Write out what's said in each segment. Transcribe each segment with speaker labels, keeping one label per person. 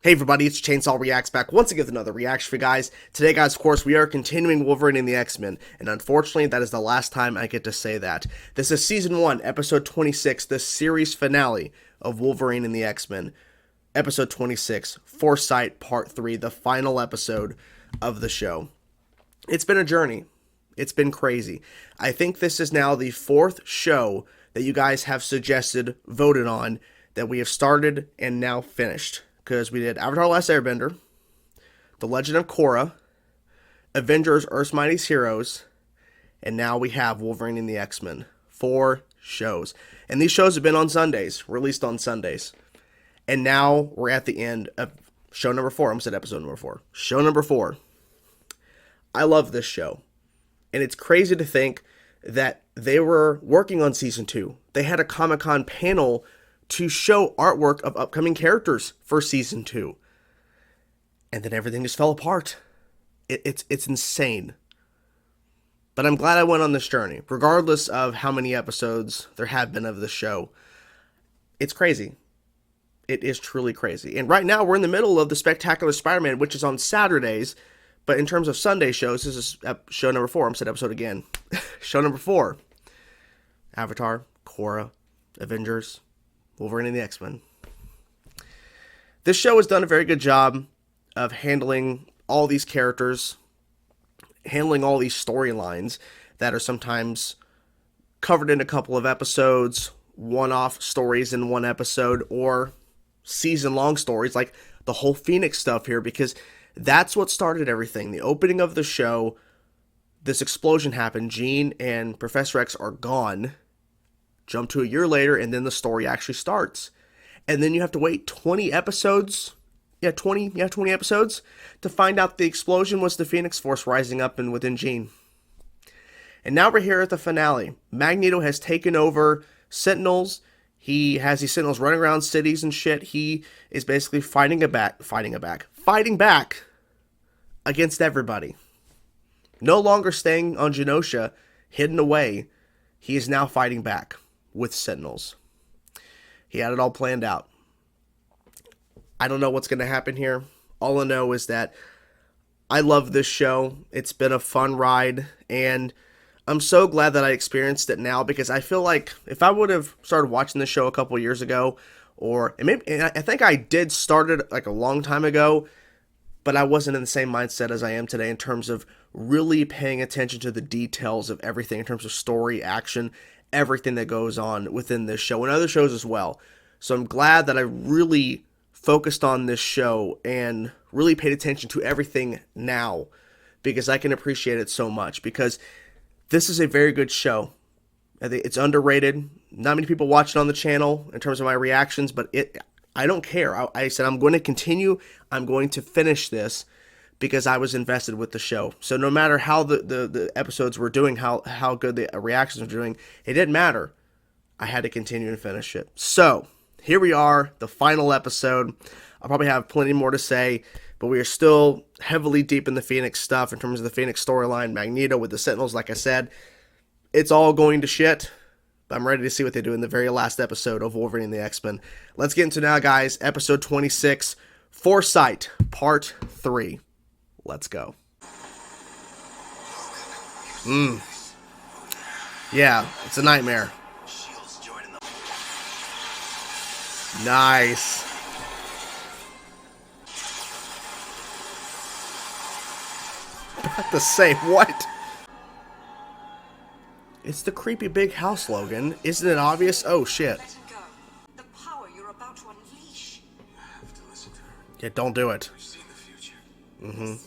Speaker 1: Hey everybody, it's Chainsaw Reacts back once again with another reaction for you guys. Today, guys, of course, we are continuing Wolverine and the X-Men, and unfortunately, that is the last time I get to say that. This is Season 1, Episode 26, the series finale of Wolverine and the X-Men. Episode 26, Foresight, Part 3, the final episode of the show. It's been a journey. It's been crazy. I think this is now the fourth show that you guys have suggested, voted on, that we have started and now finished. Because we did Avatar: Last Airbender, The Legend of Korra, Avengers: Earth's Mightiest Heroes, and now we have Wolverine and the X-Men. 4 shows. And these shows have been on Sundays, released on Sundays. And now we're at the end of show number 4. I almost said episode number 4. Show number 4. I love this show. And it's crazy to think that they were working on Season 2. They had a Comic-Con panel to show artwork of upcoming characters for Season 2. And then everything just fell apart. It's insane. But I'm glad I went on this journey. Regardless of how many episodes there have been of the show. It's crazy. It is truly crazy. And right now we're in the middle of the Spectacular Spider-Man, which is on Saturdays. But in terms of Sunday shows, this is show number 4. I'm saying episode again. Show number 4. Avatar, Korra, Avengers, Wolverine and the X-Men. This show has done a very good job of handling all these characters, handling all these storylines that are sometimes covered in a couple of episodes, one-off stories in one episode, or season-long stories like the whole Phoenix stuff here, because that's what started everything. The opening of the show, this explosion happened, Jean and Professor X are gone. Jump to a year later, and then the story actually starts. And then you have to wait 20 episodes. 20 episodes to find out the explosion was the Phoenix Force rising up and within Jean. And now we're here at the finale. Magneto has taken over Sentinels. He has these Sentinels running around cities and shit. He is basically fighting back against everybody. No longer staying on Genosha, hidden away. He is now fighting back with Sentinels. He had it all planned out. I don't know what's going to happen here. All I know is that I love this show. It's been a fun ride, and I'm so glad that I experienced it now, because I feel like if I would have started watching this show a couple years ago, and I think I did start it like a long time ago, but I wasn't in the same mindset as I am today in terms of really paying attention to the details of everything in terms of story, action, everything that goes on within this show and other shows as well. So I'm glad that I really focused on this show and really paid attention to everything now, because I can appreciate it so much, because this is a very good show. I think it's underrated. Not many people watch it on the channel in terms of my reactions, but I don't care. I said I'm going to continue. I'm going to finish this because I was invested with the show. So no matter how the episodes were doing, how good the reactions were doing, it didn't matter. I had to continue and finish it. So here we are, the final episode. I'll probably have plenty more to say, but we are still heavily deep in the Phoenix stuff in terms of the Phoenix storyline. Magneto with the Sentinels, like I said. It's all going to shit. I'm ready to see what they do in the very last episode of Wolverine and the X-Men. Let's get into now, guys. Episode 26, Foresight, Part 3. Let's go. Yeah, it's a nightmare. Nice. About to say, what? It's the creepy big house slogan. Isn't it obvious? Oh, shit.
Speaker 2: Let it go. The power you're about to unleash.
Speaker 3: I have to listen to her.
Speaker 1: Yeah, don't do it.
Speaker 3: We've seen the future.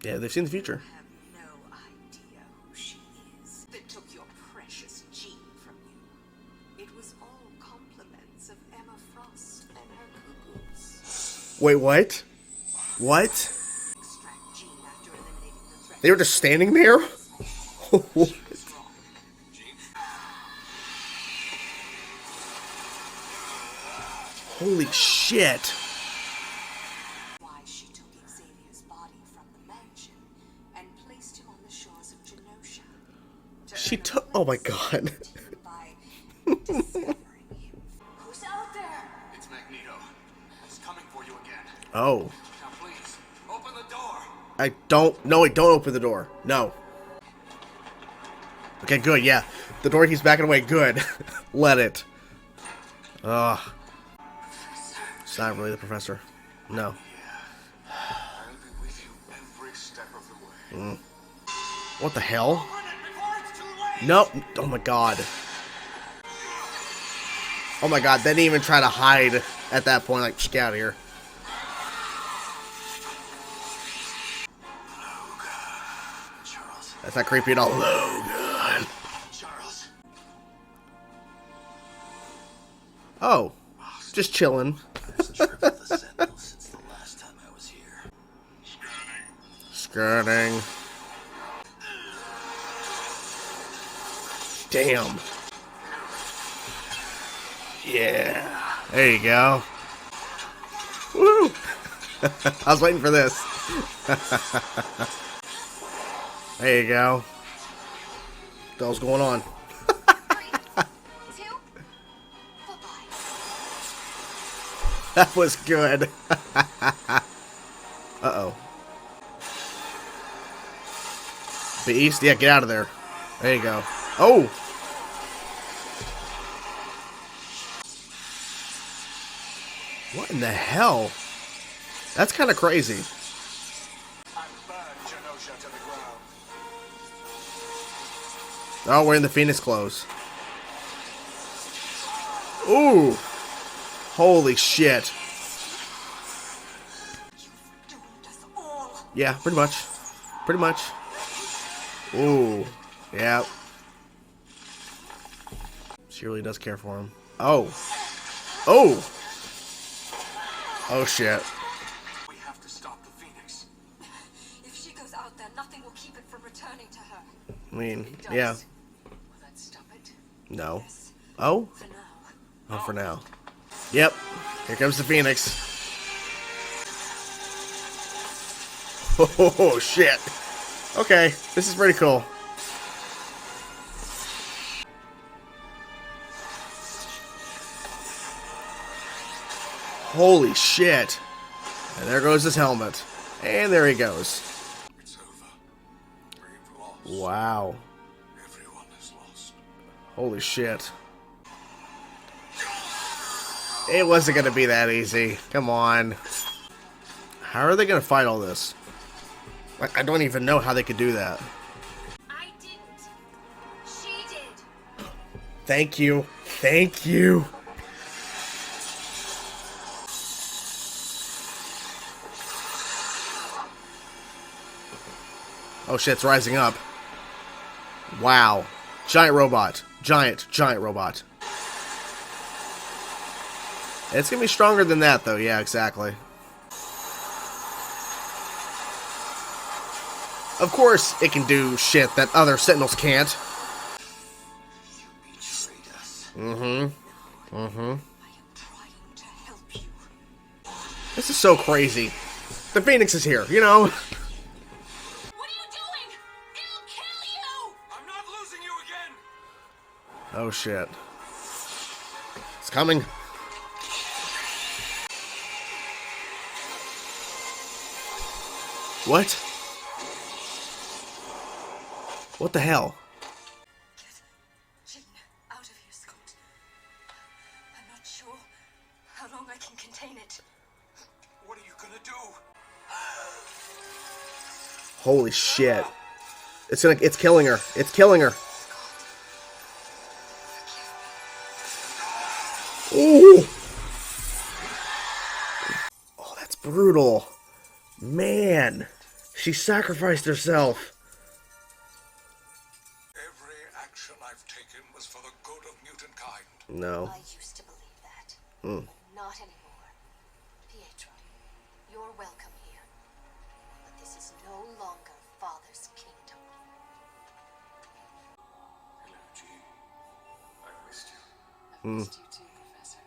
Speaker 1: Yeah, they've seen the future.
Speaker 2: I have no idea who she is that took your precious gene from you. It was all compliments of Emma Frost and her cuckoos.
Speaker 1: Wait, what? What?
Speaker 2: Extract gene after eliminating the threat.
Speaker 1: They were just standing there? Holy shit.
Speaker 2: Why she took Xavier's body from the mansion and placed him on the shores of Genosha.
Speaker 1: She took. Oh my god.
Speaker 2: By discovering him. Who's out there?
Speaker 3: It's Magneto. He's coming for you again.
Speaker 1: Oh.
Speaker 3: Now please, open the door.
Speaker 1: I don't... No, wait, don't open the door. No. Okay, good, yeah. The door keeps backing away. Good. Let it. Ugh. It's not really the professor. No.
Speaker 3: I'll be with you every step of the way.
Speaker 1: What the hell?
Speaker 3: Open it before it's too late.
Speaker 1: Nope. Oh my god. Oh my god, they didn't even try to hide at that point. Like, get out of here.
Speaker 3: Charles.
Speaker 1: That's not creepy at all. Logan.
Speaker 3: Charles.
Speaker 1: Oh. Just chilling.
Speaker 3: Trip with the Sentinel since the last time I was here.
Speaker 1: Skirting. Damn. Yeah. There you go. Woo! I was waiting for this. There you go. What the hell's going on?
Speaker 2: 3, 2, bye-bye.
Speaker 1: That was good. Uh-oh. The east? Yeah, get out of there. There you go. Oh! What in the hell? That's kind of crazy.
Speaker 3: And burn Genosha to the ground.
Speaker 1: Oh, we're in the Phoenix clothes. Ooh! Holy shit.
Speaker 2: You've doomed us all.
Speaker 1: Yeah, pretty much. Pretty much. Ooh. Yeah. She really does care for him. Oh. Oh! Oh shit.
Speaker 3: We have to stop the Phoenix.
Speaker 2: If she goes out there, nothing will keep it from returning to her.
Speaker 1: I mean,
Speaker 2: It does.
Speaker 1: yeah.
Speaker 2: Will that stop it?
Speaker 1: No.
Speaker 2: Yes,
Speaker 1: Oh?
Speaker 2: for now.
Speaker 1: Oh, for now. Yep. Here comes the Phoenix. Oh, shit. Okay. This is pretty cool. Holy shit. And there goes his helmet. And there he goes.
Speaker 3: It's over. We've lost.
Speaker 1: Wow.
Speaker 3: Everyone is lost.
Speaker 1: Holy shit. It wasn't going to be that easy. Come on. How are they going to fight all this? I don't even know how they could do that.
Speaker 2: I didn't. She did.
Speaker 1: Thank you. Thank you. Oh shit, it's rising up. Wow. Giant robot. Giant robot. It's gonna be stronger than that, though. Yeah, exactly. Of course, it can do shit that other Sentinels can't.
Speaker 3: You betrayed us.
Speaker 1: Mm-hmm. Mm-hmm.
Speaker 2: I am trying to help you.
Speaker 1: This is so crazy. The Phoenix is here, you know?
Speaker 2: What are you doing? It'll kill you!
Speaker 3: I'm not losing you again.
Speaker 1: Oh shit. It's coming. What? What the hell?
Speaker 2: Get Jin out of here, Scott. I'm not sure how long I can contain it.
Speaker 3: What are you gonna do?
Speaker 1: Holy shit. It's killing her. It's killing her. Ooh. Oh, that's brutal. Man. She sacrificed herself.
Speaker 3: Every action I've taken was for the good of mutant kind.
Speaker 1: No.
Speaker 2: I used to believe that.
Speaker 1: Mm.
Speaker 2: Not anymore. Pietro, you're welcome here. But this is no longer Father's kingdom.
Speaker 3: Hello, Jean. I've missed you.
Speaker 2: I've missed you too, Professor.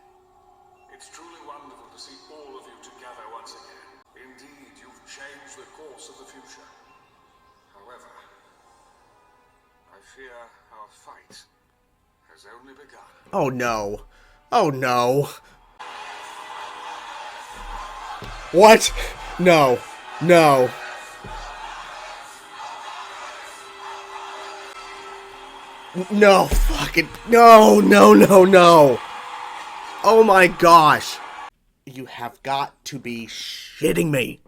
Speaker 3: It's truly wonderful to see all of you together once again. Indeed, you've changed the course of the future. However, I fear our fight has only begun.
Speaker 1: Oh no. Oh no. What? No. No. No. Fucking. No, no, no, no. Oh my gosh. You have got to be shitting me.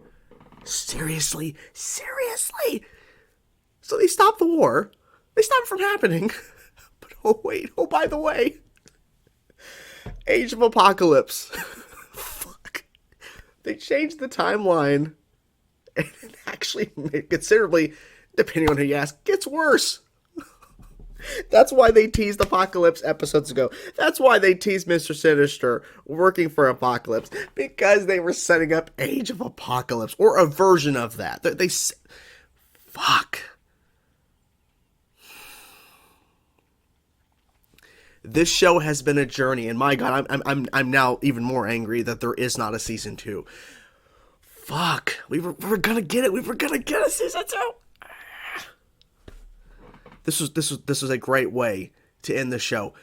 Speaker 1: Seriously? Seriously? So they stopped the war. They stopped it from happening. But oh wait, oh by the way. Age of Apocalypse. Fuck. They changed the timeline. And it actually considerably, depending on who you ask, gets worse. That's why they teased Apocalypse episodes ago. That's why they teased Mr. Sinister working for Apocalypse. Because they were setting up Age of Apocalypse. Or a version of that. Fuck. This show has been a journey. And my God, I'm now even more angry that there is not a season 2. Fuck. We were gonna get it. We were gonna get a season 2. This was a great way to end the show.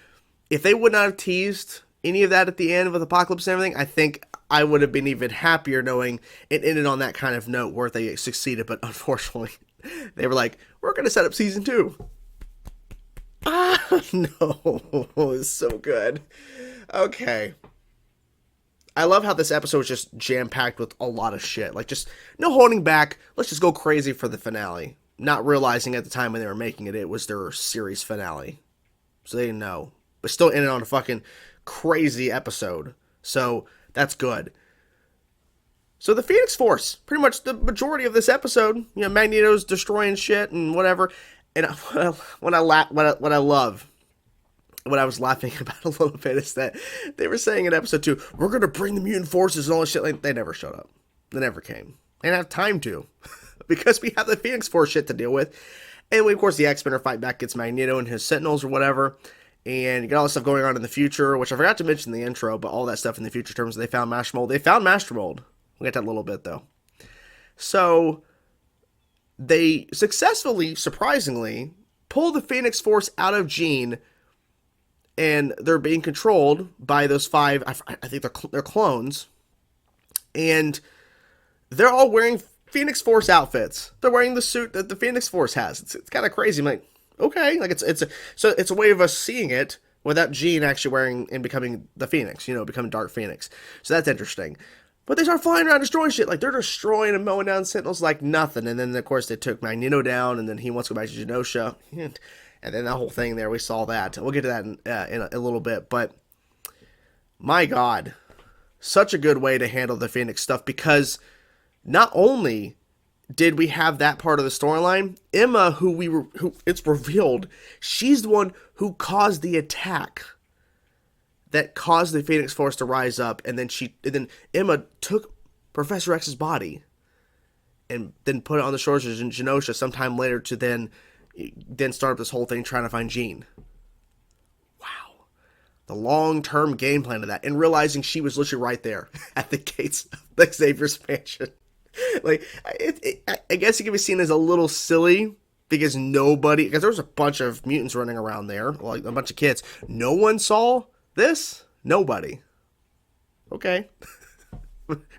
Speaker 1: If they would not have teased any of that at the end with Apocalypse and everything, I think I would have been even happier knowing it ended on that kind of note where they succeeded. But unfortunately, they were like, we're going to set up season 2. Ah, no. It's so good. Okay. I love how this episode was just jam-packed with a lot of shit. Like, just no holding back. Let's just go crazy for the finale. Not realizing at the time when they were making it, it was their series finale. So they didn't know. But still ended on a fucking crazy episode. So that's good. So the Phoenix Force, pretty much the majority of this episode, you know, Magneto's destroying shit and whatever. And what I love, what I was laughing about a little bit is that they were saying in episode 2, we're going to bring the mutant forces and all this shit. Like, they never showed up. They never came. They didn't have time to. Because we have the Phoenix Force shit to deal with. And we, of course, the X-Men are fighting back against Magneto and his Sentinels or whatever. And you got all this stuff going on in the future, which I forgot to mention in the intro, but all that stuff in the future terms, they found Master Mold. They found Master Mold. We'll get to that in a little bit, though. So, they successfully, surprisingly, pull the Phoenix Force out of Jean, and they're being controlled by those 5, I think they're clones. And they're all wearing Phoenix Force outfits. They're wearing the suit that the Phoenix Force has. It's kind of crazy. I'm like, okay, like it's a way of us seeing it without Jean actually wearing and becoming the Phoenix, you know, becoming Dark Phoenix. So that's interesting. But they start flying around destroying shit. Like, they're destroying and mowing down Sentinels like nothing. And then, of course, they took Magneto down, and then he wants to go back to Genosha. And then that whole thing there, we saw that. We'll get to that in a little bit. But, my God, such a good way to handle the Phoenix stuff, because not only did we have that part of the storyline, Emma, who it's revealed, she's the one who caused the attack that caused the Phoenix Force to rise up, and then Emma took Professor X's body and then put it on the shores of Genosha sometime later to then start up this whole thing trying to find Jean. Wow. The long-term game plan of that, and realizing she was literally right there at the gates of the Xavier's mansion. Like, I guess it can be seen as a little silly, because there was a bunch of mutants running around there, like a bunch of kids. No one saw this? Nobody. Okay.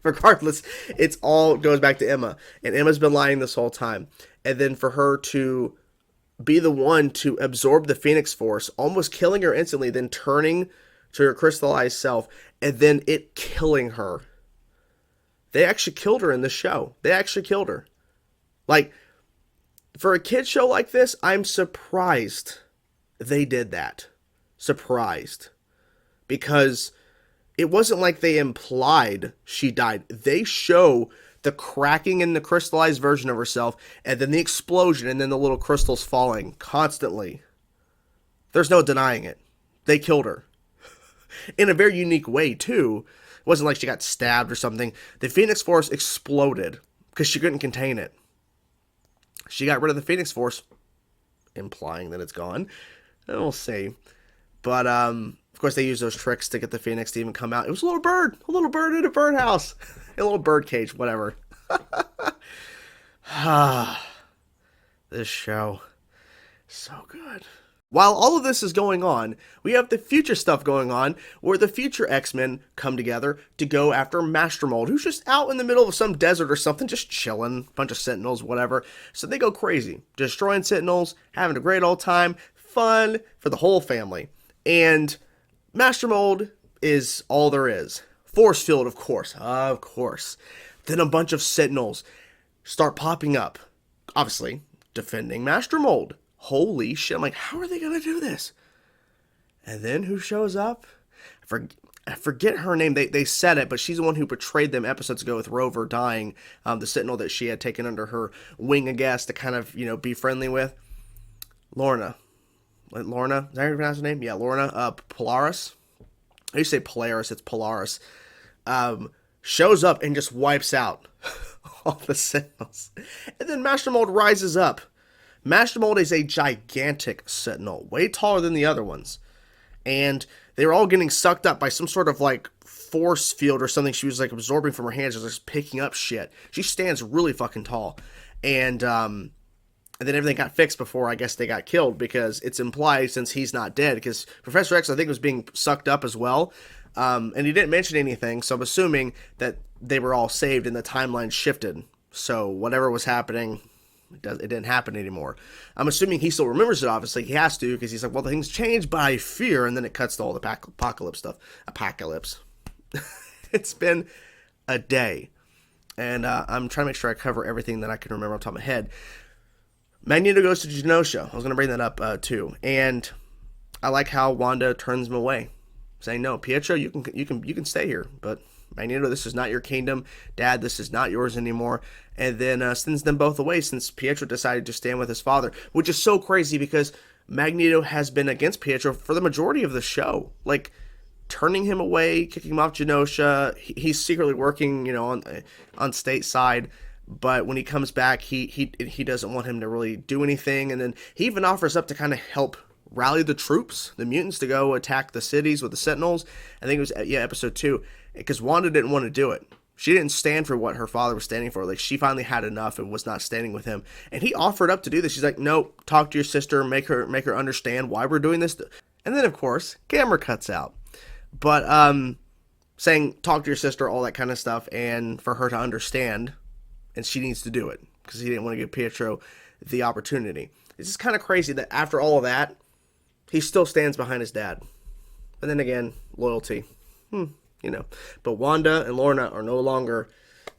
Speaker 1: Regardless, it's all goes back to Emma. And Emma's been lying this whole time. And then for her to be the one to absorb the Phoenix Force, almost killing her instantly, then turning to her crystallized self, and then it killing her. They actually killed her in the show. They actually killed her. Like, for a kid show like this, I'm surprised they did that. Surprised. Because it wasn't like they implied she died. They show the cracking in the crystallized version of herself, and then the explosion, and then the little crystals falling constantly. There's no denying it. They killed her. In a very unique way, too. It wasn't like she got stabbed or something. The Phoenix Force exploded because she couldn't contain it. She got rid of the Phoenix Force, implying that it's gone. And we'll see. But, of course, they used those tricks to get the Phoenix to even come out. It was a little bird in a birdhouse. A little bird cage, whatever. This show, so good. While all of this is going on, we have the future stuff going on where the future X-Men come together to go after Master Mold, who's just out in the middle of some desert or something, just chilling, bunch of Sentinels, whatever. So they go crazy, destroying Sentinels, having a great old time, fun for the whole family. And Master Mold is all there is. Force field, of course. Then a bunch of Sentinels start popping up, obviously defending Master Mold. Holy shit, I'm like, how are they going to do this? And then who shows up? I forget her name. They said it, but she's the one who betrayed them episodes ago with Rover dying. The Sentinel that she had taken under her wing, I guess, to kind of, be friendly with. Lorna. Lorna? Is that how you pronounce her name? Yeah, Lorna. Polaris. I used to say Polaris. It's Polaris. Shows up and just wipes out all the Sentinels. And then Master Mold rises up. Master Mold is a gigantic Sentinel, way taller than the other ones. And they were all getting sucked up by some sort of force field or something she was absorbing from her hands, just picking up shit. She stands really fucking tall. And then everything got fixed before I guess they got killed, because it's implied since he's not dead, because Professor X I think was being sucked up as well. And he didn't mention anything, so I'm assuming that they were all saved and the timeline shifted. So whatever was happening, it didn't happen anymore. I'm assuming he still remembers it, obviously. He has to, because he's like, well, things change, but I fear. And then it cuts to all the apocalypse stuff. Apocalypse. It's been a day. And I'm trying to make sure I cover everything that I can remember off the top of my head. Magneto goes to Genosha. I was going to bring that up, too. And I like how Wanda turns him away, saying, no, Pietro, you can stay here, but Magneto, this is not your kingdom. Dad, this is not yours anymore. And then sends them both away, since Pietro decided to stand with his father, which is so crazy because Magneto has been against Pietro for the majority of the show. Turning him away, kicking him off Genosha. He's secretly working, on stateside. But when he comes back, he doesn't want him to really do anything. And then he even offers up to kind of help rally the troops, the mutants, to go attack the cities with the Sentinels. I think it was, episode 2. Because Wanda didn't want to do it. She didn't stand for what her father was standing for. She finally had enough and was not standing with him. And he offered up to do this. She's like, no, talk to your sister, make her understand why we're doing this. And then, of course, camera cuts out. But saying, talk to your sister, all that kind of stuff, and for her to understand, and she needs to do it, because he didn't want to give Pietro the opportunity. It's just kind of crazy that after all of that, he still stands behind his dad. And then again, loyalty. But Wanda and Lorna are no longer,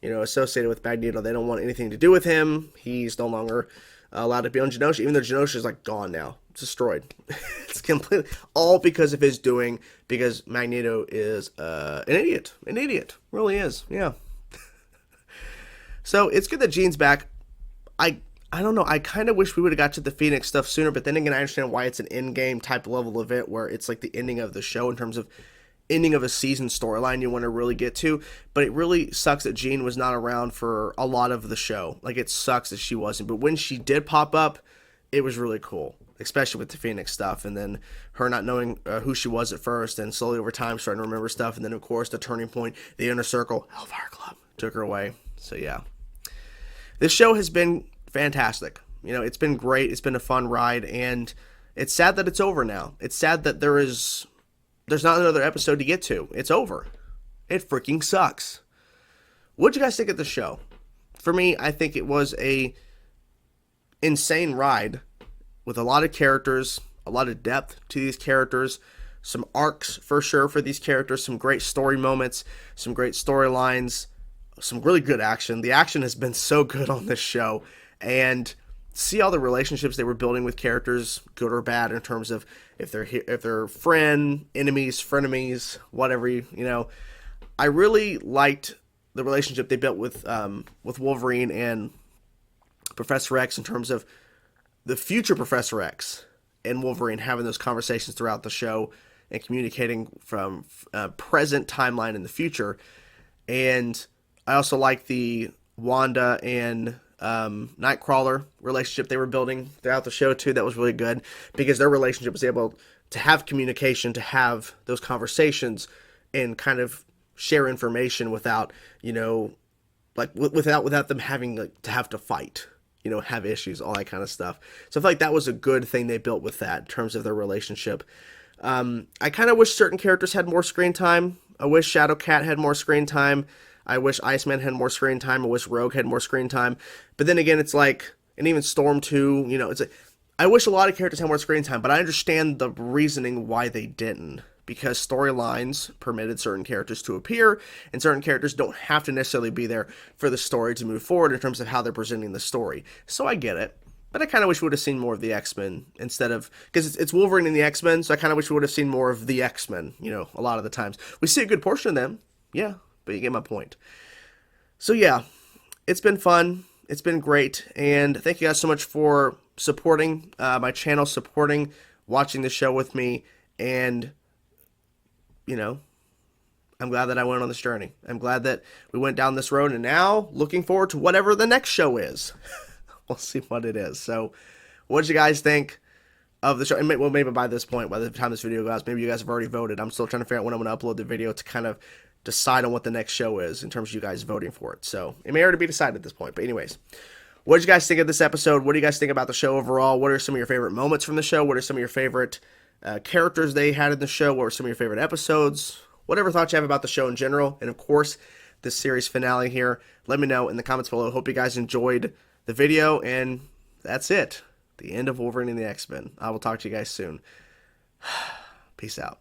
Speaker 1: associated with Magneto. They don't want anything to do with him. He's no longer allowed to be on Genosha, even though Genosha is gone now. It's destroyed. It's completely all because of his doing, because Magneto is an idiot. An idiot. Really is. Yeah. So it's good that Jean's back. I don't know. I kind of wish we would have got to the Phoenix stuff sooner, but then again, I understand why it's an in-game type level event where it's the ending of the show in terms of ending of a season storyline you want to really get to. But it really sucks that Jean was not around for a lot of the show. It sucks that she wasn't. But when she did pop up, it was really cool, especially with the Phoenix stuff. And then her not knowing who she was at first, and slowly over time starting to remember stuff. And then, of course, the turning point, the Inner Circle, Hellfire Club, took her away. So, yeah. This show has been fantastic. It's been great. It's been a fun ride. And it's sad that it's over now. It's sad that there's not another episode to get to. It's over. It freaking sucks. What'd you guys think of the show? For me, I think it was a insane ride with a lot of characters, a lot of depth to these characters, some arcs for sure for these characters, some great story moments, some great storylines, some really good action. The action has been so good on this show, and see all the relationships they were building with characters, good or bad, in terms of if they're friend, enemies, frenemies, whatever. I really liked the relationship they built with Wolverine and Professor X, in terms of the future Professor X and Wolverine having those conversations throughout the show and communicating from present timeline in the future. And I also like the Wanda and Nightcrawler relationship they were building throughout the show too. That was really good, because their relationship was able to have communication, to have those conversations, and kind of share information without, without them having to have to fight. have issues, all that kind of stuff. So I feel like that was a good thing they built with that in terms of their relationship. I kind of wish certain characters had more screen time. I wish Shadowcat had more screen time. I wish Iceman had more screen time. I wish Rogue had more screen time. But then again, it's like, and even Storm too, it's like, I wish a lot of characters had more screen time, but I understand the reasoning why they didn't. Because storylines permitted certain characters to appear, and certain characters don't have to necessarily be there for the story to move forward in terms of how they're presenting the story. So I get it. But I kind of wish we would have seen more of the X-Men instead of... Because it's Wolverine and the X-Men, so I kind of wish we would have seen more of the X-Men, a lot of the times. We see a good portion of them, yeah, but you get my point. So yeah, it's been fun. It's been great. And thank you guys so much for supporting my channel, supporting, watching the show with me, and... I'm glad that I went on this journey. I'm glad that we went down this road, and now looking forward to whatever the next show is. We'll see what it is. So, what did you guys think of the show? And maybe by this point, by the time this video goes out, maybe you guys have already voted. I'm still trying to figure out when I'm going to upload the video to kind of decide on what the next show is in terms of you guys voting for it. So, it may already be decided at this point. But anyways, what did you guys think of this episode? What do you guys think about the show overall? What are some of your favorite moments from the show? What are some of your favorite characters they had in the show? What were some of your favorite episodes? Whatever thoughts you have about the show in general, and of course this series finale here, let me know in the comments below. Hope you guys enjoyed the video, and that's it, the end of Wolverine and the X-Men. I will talk to you guys soon. Peace out.